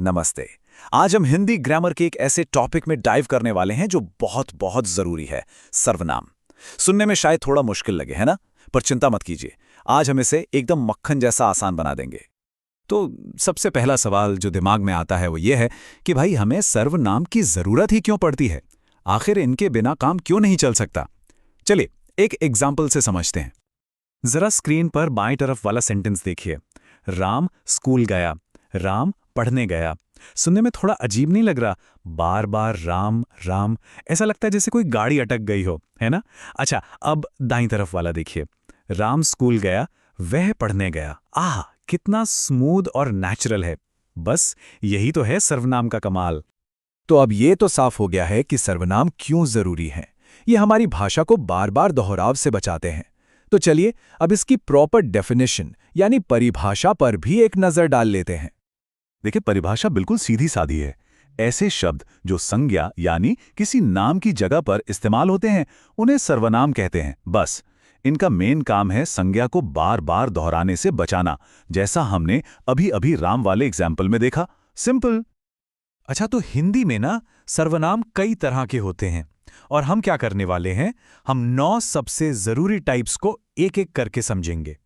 नमस्ते। आज हम हिंदी ग्रामर के एक ऐसे टॉपिक में डाइव करने वाले हैं जो बहुत बहुत जरूरी है, सर्वनाम। सुनने में शायद थोड़ा मुश्किल लगे, है ना? पर चिंता मत कीजिए, आज हम इसे एकदम मक्खन जैसा आसान बना देंगे। तो सबसे पहला सवाल जो दिमाग में आता है वो ये है कि भाई हमें सर्वनाम की जरूरत ही क्यों पड़ती है? आखिर इनके बिना काम क्यों नहीं चल सकता? चलिए एक एग्जाम्पल से समझते हैं। जरा स्क्रीन पर बाएं तरफ वाला सेंटेंस देखिए। राम स्कूल गया, राम पढ़ने गया। सुनने में थोड़ा अजीब नहीं लग रहा? बार बार राम राम, ऐसा लगता है जैसे कोई गाड़ी अटक गई हो, है ना? अच्छा, अब दाईं तरफ वाला देखिए। राम स्कूल गया, वह पढ़ने गया। आह, कितना स्मूथ और नेचुरल है। बस यही तो है सर्वनाम का कमाल। तो अब ये तो साफ हो गया है कि सर्वनाम क्यों जरूरी है। ये हमारी भाषा को बार बार दोहराव से बचाते हैं। तो चलिए अब इसकी प्रॉपर डेफिनेशन यानी परिभाषा पर भी एक नजर डाल लेते हैं। देखिए, परिभाषा बिल्कुल सीधी सादी है। ऐसे शब्द जो संज्ञा यानी किसी नाम की जगह पर इस्तेमाल होते हैं उन्हें सर्वनाम कहते हैं। बस इनका मेन काम है संज्ञा को बार बार दोहराने से बचाना, जैसा हमने अभी अभी राम वाले एग्जाम्पल में देखा। सिंपल। अच्छा, तो हिंदी में ना सर्वनाम कई तरह के होते हैं और हम क्या करने वाले हैं, हम 9 सबसे जरूरी टाइप्स को एक एक करके समझेंगे।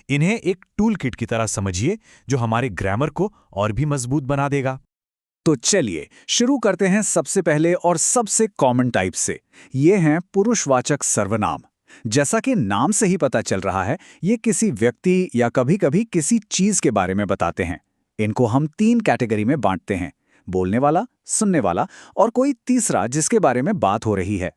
इन्हें एक टूल किट की तरह समझिए जो हमारे ग्रामर को और भी मजबूत बना देगा। तो चलिए शुरू करते हैं सबसे पहले और सबसे कॉमन टाइप से। ये हैं पुरुषवाचक सर्वनाम। जैसा कि नाम से ही पता चल रहा है, ये किसी व्यक्ति या कभी-कभी किसी चीज के बारे में बताते हैं। इनको हम 3 कैटेगरी में बांटते हैं: बोलने वाला, सुनने वाला और कोई तीसरा जिसके बारे में बात हो रही है।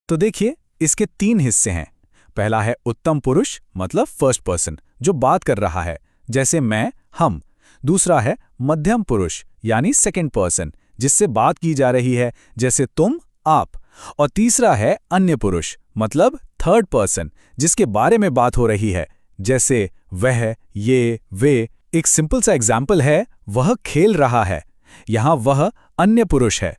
तो देखिए, इसके 3 हिस्से हैं। पहला है उत्तम पुरुष, मतलब फर्स्ट पर्सन, जो बात कर रहा है, जैसे मैं, हम। दूसरा है मध्यम पुरुष यानी सेकंड पर्सन, जिससे बात की जा रही है, जैसे तुम, आप। और तीसरा है अन्य पुरुष, मतलब थर्ड पर्सन, जिसके बारे में बात हो रही है, जैसे वह, ये, वे। एक सिंपल सा एग्जाम्पल है, वह खेल रहा है। यहां वह अन्य पुरुष है।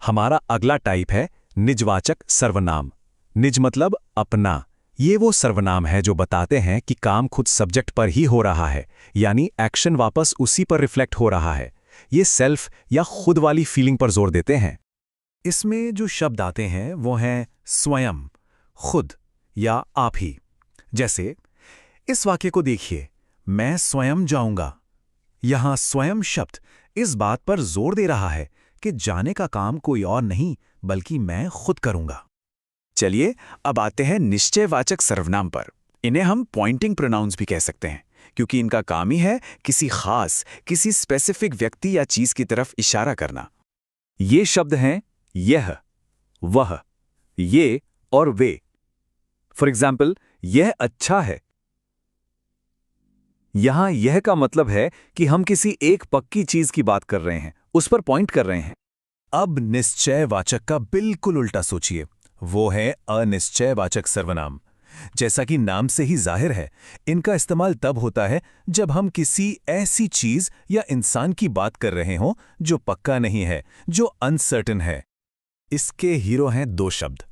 हमारा अगला टाइप है निजवाचक सर्वनाम। निज मतलब अपना। ये वो सर्वनाम है जो बताते हैं कि काम खुद सब्जेक्ट पर ही हो रहा है, यानी एक्शन वापस उसी पर रिफ्लेक्ट हो रहा है। ये सेल्फ या खुद वाली फीलिंग पर जोर देते हैं। इसमें जो शब्द आते हैं वो हैं स्वयं, खुद या आप ही। जैसे इस वाक्य को देखिए, मैं स्वयं जाऊंगा। यहां स्वयं शब्द इस बात पर जोर दे रहा है कि जाने का काम कोई और नहीं बल्कि मैं खुद करूंगा। चलिए अब आते हैं निश्चयवाचक सर्वनाम पर। इन्हें हम पॉइंटिंग प्रोनाउंस भी कह सकते हैं, क्योंकि इनका काम ही है किसी स्पेसिफिक व्यक्ति या चीज की तरफ इशारा करना। ये शब्द हैं यह, वह, ये और वे। फॉर एग्जाम्पल, यह अच्छा है। यहां यह का मतलब है कि हम किसी एक पक्की चीज की बात कर रहे हैं, उस पर पॉइंट कर रहे हैं। अब निश्चयवाचक का बिल्कुल उल्टा सोचिए, वो है अनिश्चयवाचक सर्वनाम। जैसा कि नाम से ही जाहिर है, इनका इस्तेमाल तब होता है जब हम किसी ऐसी चीज या इंसान की बात कर रहे हों जो पक्का नहीं है, जो अनसर्टेन है। इसके हीरो हैं 2 शब्द,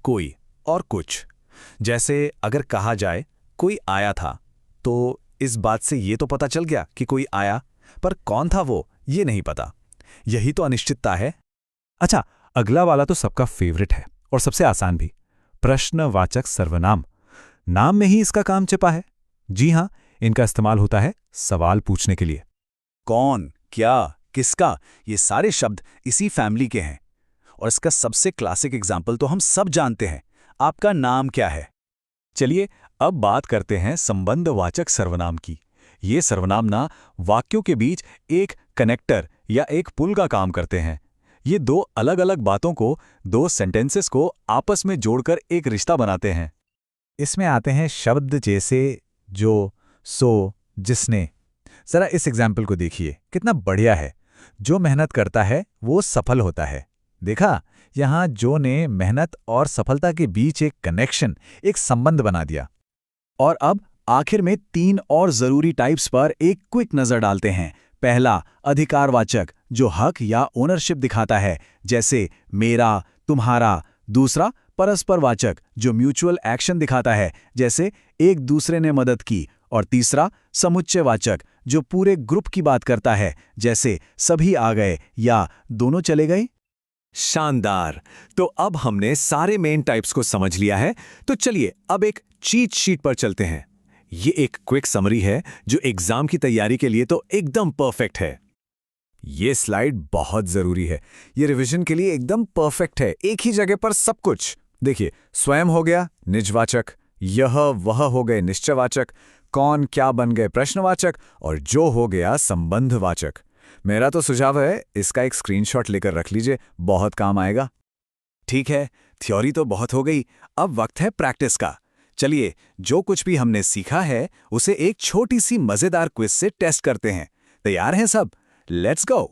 कोई और कुछ। जैसे अगर कहा जाए कोई आया था, तो इस बात से ये तो पता चल गया कि कोई आया, पर कौन था वो ये नहीं पता। यही तो अनिश्चितता है। अच्छा, अगला वाला तो सबका फेवरेट है और सबसे आसान भी, प्रश्नवाचक सर्वनाम। नाम में ही इसका काम छिपा है। जी हां, इनका इस्तेमाल होता है सवाल पूछने के लिए। कौन, क्या, किसका, ये सारे शब्द इसी फैमिली के हैं। और इसका सबसे क्लासिक एग्जाम्पल तो हम सब जानते हैं, आपका नाम क्या है। चलिए अब बात करते हैं संबंधवाचक सर्वनाम की। ये सर्वनाम ना वाक्यों के बीच एक कनेक्टर या एक पुल का काम करते हैं। ये 2 अलग अलग बातों को, 2 सेंटेंसेस को आपस में जोड़कर एक रिश्ता बनाते हैं। इसमें आते हैं शब्द जैसे जो, सो, जिसने। जरा इस एग्जाम्पल को देखिए, कितना बढ़िया है। जो मेहनत करता है वो सफल होता है। देखा, यहां जो ने मेहनत और सफलता के बीच एक कनेक्शन, एक संबंध बना दिया। और अब आखिर में 3 और जरूरी टाइप्स पर एक क्विक नजर डालते हैं। पहला, अधिकारवाचक, जो हक या ओनरशिप दिखाता है, जैसे मेरा, तुम्हारा। दूसरा, परस्परवाचक, जो म्यूचुअल एक्शन दिखाता है, जैसे एक दूसरे ने मदद की। और तीसरा, समुच्चयवाचक, जो पूरे ग्रुप की बात करता है, जैसे सभी आ गए या दोनों चले गए? शानदार। तो अब हमने सारे मेन टाइप्स को समझ लिया है, तो चलिए अब एक चीट शीट पर चलते हैं। ये एक क्विक समरी है जो एग्जाम की तैयारी के लिए तो एकदम परफेक्ट है। ये स्लाइड बहुत जरूरी है, ये रिवीजन के लिए एकदम परफेक्ट है। एक ही जगह पर सब कुछ देखिए, स्वयं हो गया निजवाचक, यह वह हो गए निश्चयवाचक, कौन क्या बन गए प्रश्नवाचक, और जो हो गया संबंधवाचक। मेरा तो सुझाव है इसका एक स्क्रीनशॉट लेकर रख लीजिए, बहुत काम आएगा। ठीक है, थ्योरी तो बहुत हो गई, अब वक्त है प्रैक्टिस का। चलिए, जो कुछ भी हमने सीखा है उसे एक छोटी सी मजेदार क्विज से टेस्ट करते हैं। तैयार हैं सब? Let's go.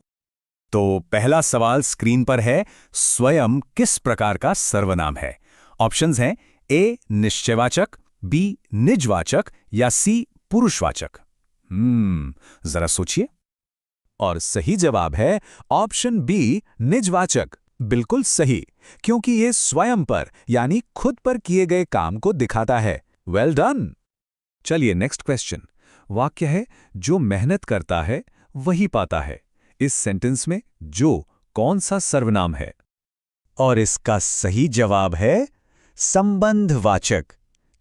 तो पहला सवाल स्क्रीन पर है, स्वयं किस प्रकार का सर्वनाम है? ऑप्शंस हैं ए निश्चयवाचक, बी निजवाचक या सी पुरुषवाचक। जरा सोचिए। और सही जवाब है ऑप्शन बी निजवाचक। बिल्कुल सही, क्योंकि ये स्वयं पर यानी खुद पर किए गए काम को दिखाता है। Well done. चलिए नेक्स्ट क्वेश्चन। वाक्य है, जो मेहनत करता है वही पाता है। इस सेंटेंस में जो कौन सा सर्वनाम है? और इसका सही जवाब है संबंधवाचक।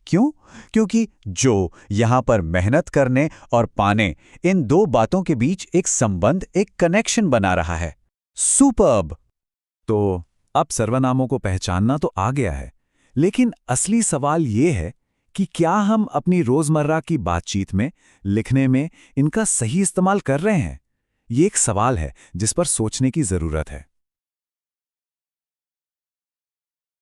क्यों? क्योंकि जो यहां पर मेहनत करने और पाने, इन दो बातों के बीच एक संबंध, एक कनेक्शन बना रहा है। सुपर्ब। तो अब सर्वनामों को पहचानना तो आ गया है, लेकिन असली सवाल ये है कि क्या हम अपनी रोजमर्रा की बातचीत में, लिखने में इनका सही इस्तेमाल कर रहे हैं? ये एक सवाल है जिस पर सोचने की जरूरत है।